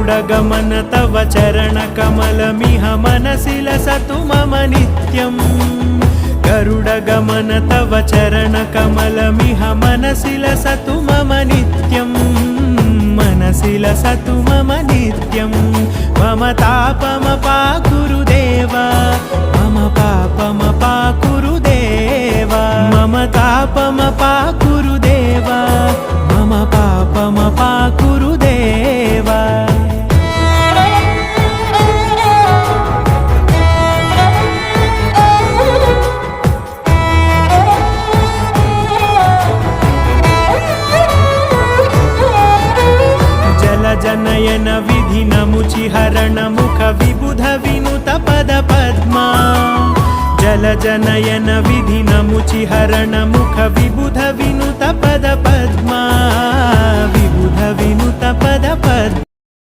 गरुडगमन तव चरणकमलमिह मनसि लसतु मम नित्यम् गरुडगमन तव चरणकमलमिह मनसि लसतु मम नित्यम् मनसि लसतु मम नित्यं मम तापमपाकुरु देवा मम पापमपाकुरु देवा मम तापमपाकुरु देवा मम पापमपाकुरु देवा जनयन विधि नमुचिहरण मुख विबुध विनुत पद पद्मा जल जनयन विधि नमुचिहरण मुख विबुध विनुत पद पद्मा विबुध विनुत पद पद्मा।